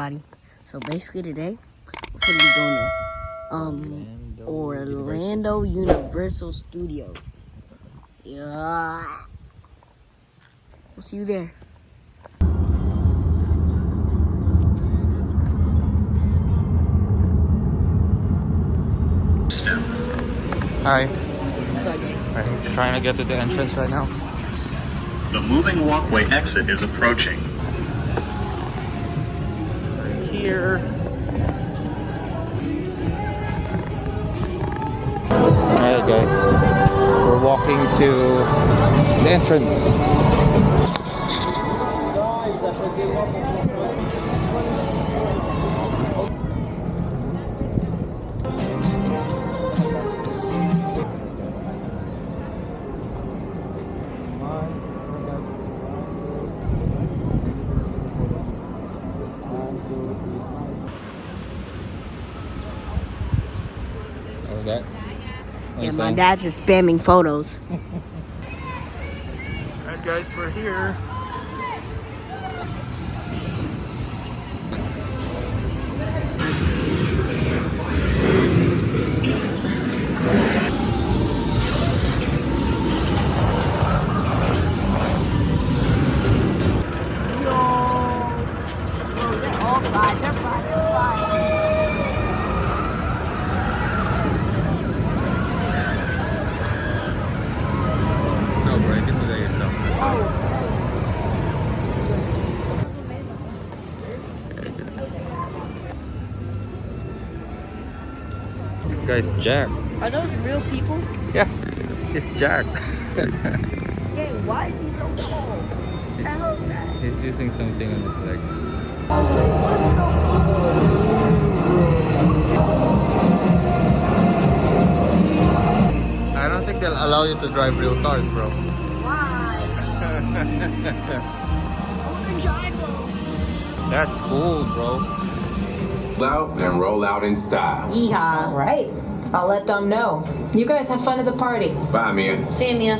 everybody. So basically today, we're gonna be going to Orlando Universal Studios. Yeah. We'll see you there. Hi. I'm trying to get to the entrance right now. The moving walkway exit is approaching. Right here. Alright guys, we're walking to the entrance. What was that? Yeah, my dad's just spamming photos. Alright guys, we're here. No, bro, you can do that yourself. Guys, Jack. Are those real people? Yeah, it's Jack. Hey, why is he so tall? He's using something on his legs. I don't think they'll allow you to drive real cars, bro. Why? That's cool, bro. Out and roll out in style. Yeehaw. Right. I'll let Dom know. You guys have fun at the party. Bye, Mia. See you, Mia.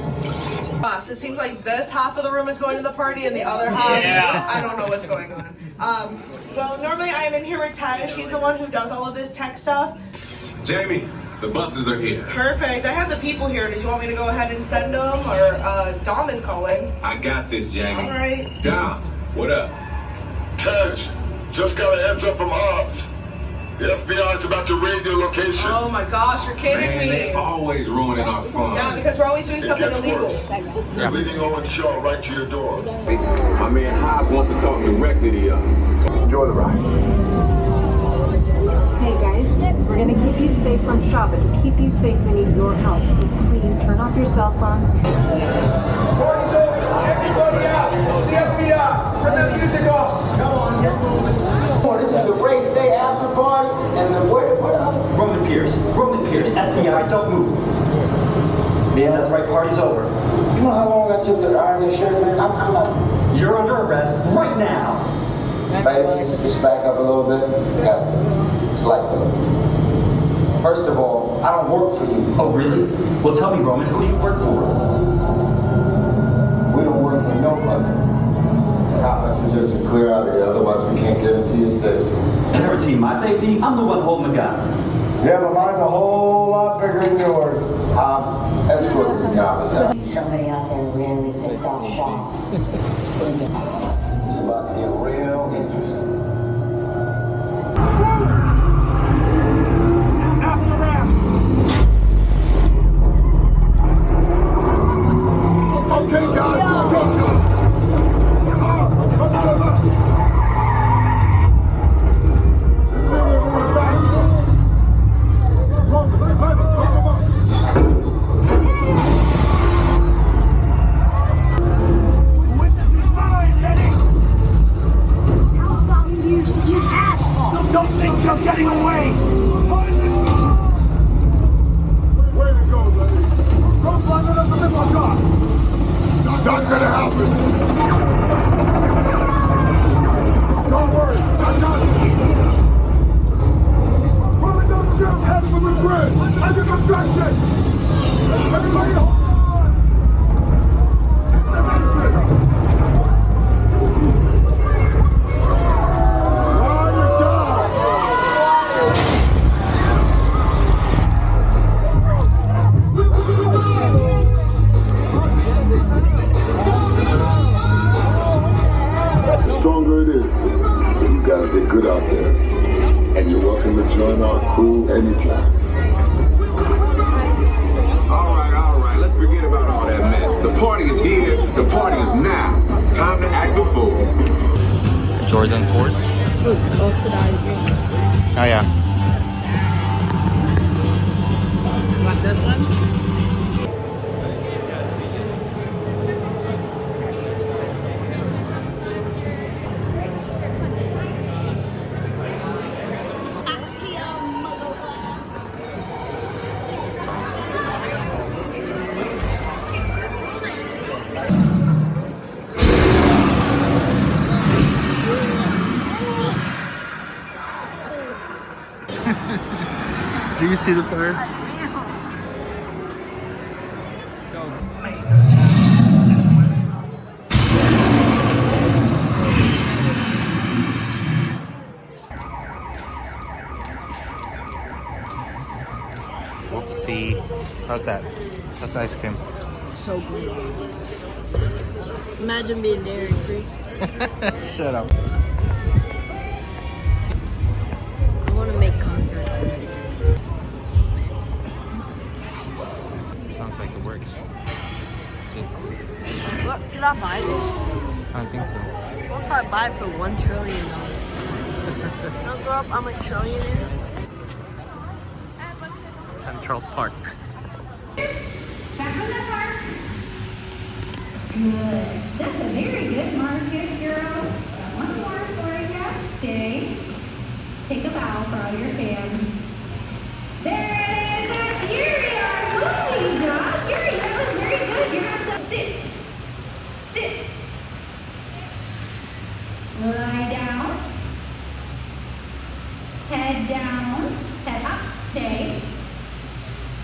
So it seems like this half of the room is going to the party and the other half, I don't know what's going on. Well, normally I am in here with Taya. She's the one who does all of this tech stuff. Jamie, the buses are here. Perfect. I have the people here. Did you want me to go ahead and send them, or Dom is calling? I got this, Jamie. All right. Dom, what up? Taj, just got a heads up from Hobbs. The FBI is about to raid your location. Oh my gosh, you're kidding Man, me. they always ruining our fun. Yeah, because we're always doing It something gets illegal. worse. They're leading Owen Shaw right to your door. My man Hobbs wants to talk directly to you. So enjoy the ride. Hey guys, we're gonna keep you safe from Shaw, but to keep you safe, we need your help. So please turn off your cell phones. Everybody out! The FBI! Turn that music off! Come on, get moving. This is the race day after party, and where the other? Roman Pierce, FBI, don't move. Yeah, That's right, party's over. You know how long I took to iron this shirt, man? I'm not. You're under arrest right now. Baby, just back up a little bit. Got it. It's like that. First of all, I don't work for you. Oh, really? Well, tell me, Roman, who do you work for? We don't work for nobody. I suggest you clear out of here, otherwise we can't guarantee your safety. Guarantee my safety? I'm the one holding the gun. Yeah, but mine's a whole lot bigger than yours. Hobbs, escort this novice out. Somebody out there really pissed off Shaw. It's about to get real interesting. After them! Okay, guys, go. Don't think you're getting away! Way to go, lady. Don't blind it up the missile shot! Not gonna happen! Don't worry, that's us! Woman, don't shoot! Head with the grid! Under construction! Everybody hold on! Why Join our crew anytime. All right, let's forget about all that mess. The party is here, the party is now. Time to act a fool. Jordan 4s. Look, oxidized green. Oh yeah. Want this one? Do you see the fire? Whoopsie. How's that? That's ice cream. So good. Imagine being dairy free. Shut up. I want to make content already. Sounds like it works. See? What, should I buy this? I don't think so. What if I buy it for $1 trillion? When I grow up, I'm a trillionaire. Central Park. Back on the park. Good. That's a very good mark, good girl. One more for you. Stay. Take a bow for all your fans. There it is. That's Yuri, our movie dog. Yuri, that was very good. You have to sit. Sit. Lie down. Head down. Head up. Stay.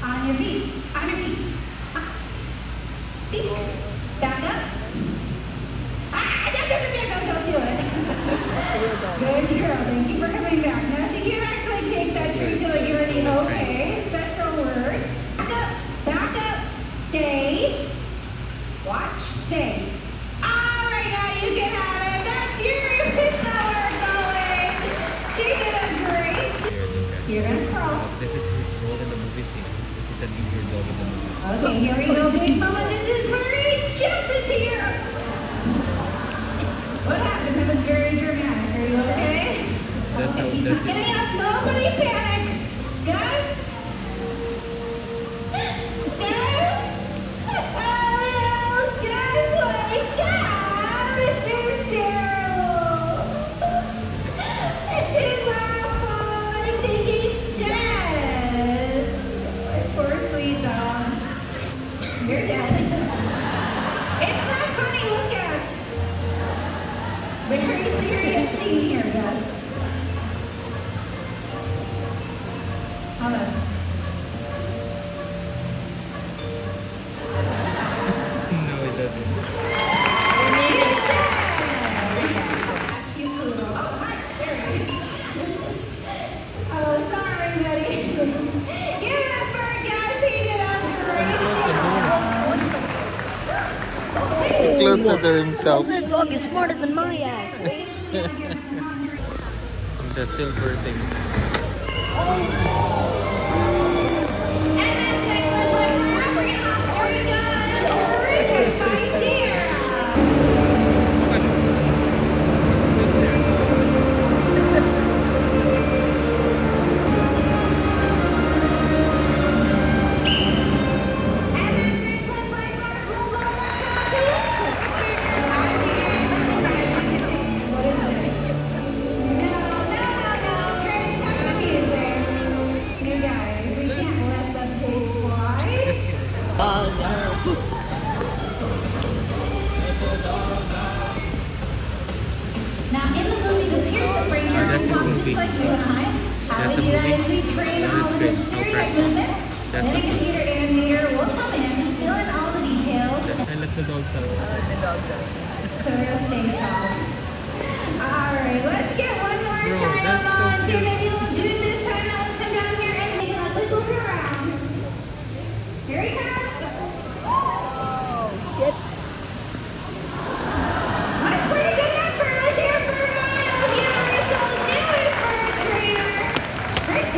On your feet. On your feet. Up. Speak. Back up. Don't do it. Good girl. Thank you for coming back. Now she can actually take that tree to a Yuri. Okay. Special word. Back up. Back up. Stay. Watch. Stay. All right, now you can have it. That's Yuri with our going. She did a great. You're gonna crawl. This is his role in the movie scene. He's an injured dog in the movie. Okay, here we go, big mama. This is very Chelsea here. What happened? That was very dramatic. Are you okay? That's how. He's That's getting up. Nobody panic. Guys. Guys. Oh, guys, wake up. This is terrible. It's awful. I think he's dead. My poor sweet dog. You're dead. It's not funny. Look at it. It's very serious scene here, guys. Hold on. No, it doesn't. You poodle. Oh, hi. There he is. Oh, sorry, buddy. Give it up for guys. He did a great job. He closed the door himself. This dog is smarter than my ass. The silver thing. Now in the movie, because here's the breakdown. That's his movie. Just like you and I. That's a How we do that movie. is we train That on is with great. series Okay. movements. That's Then a the movie. computer animator will come in, fill in all the details. That's I let the dogs out. So we'll stay calm. Alright, let's get one more Bro, child that's so on to cute. maybe we'll do it this time. Now let's come down here and make a quick look around. Here he comes. Oh, shit. That's pretty good effort. Let's hear it for Orion. Let's get our results new for a trainer. Great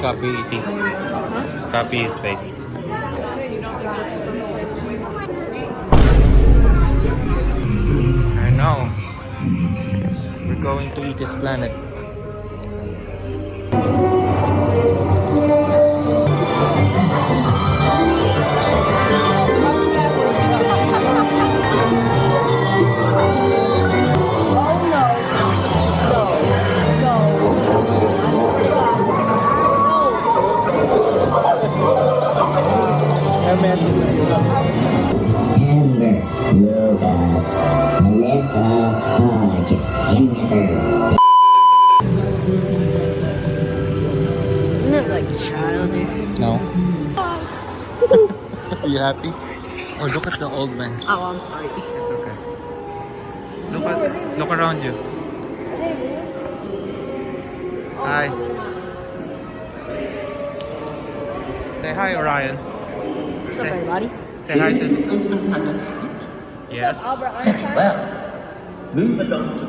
copy E.T. Copy his face. I know. We're going to eat this planet. Isn't it like childish? No. Are you happy? Oh, look at the old man. Oh, I'm sorry. It's okay. Look around you. Hi. Say hi, Orion. What's up, everybody? Say hi to. Yes. Albert Einstein. Well, move along.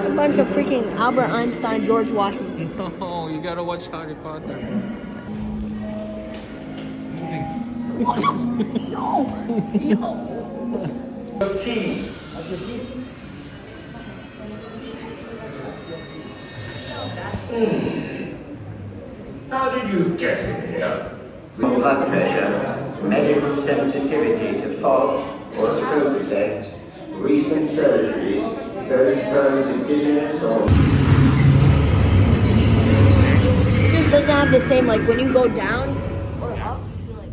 A bunch of freaking Albert Einstein, George Washington. No, you gotta watch Harry Potter. It's moving. How did you guess it here? Blood pressure, medical sensitivity to fog or stroke effects, recent surgeries, those prone to dizziness or... It just doesn't have the same, like, when you go down or up, you feel like...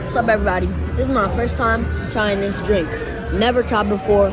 What's up, everybody? This is my first time trying this drink. Never tried before.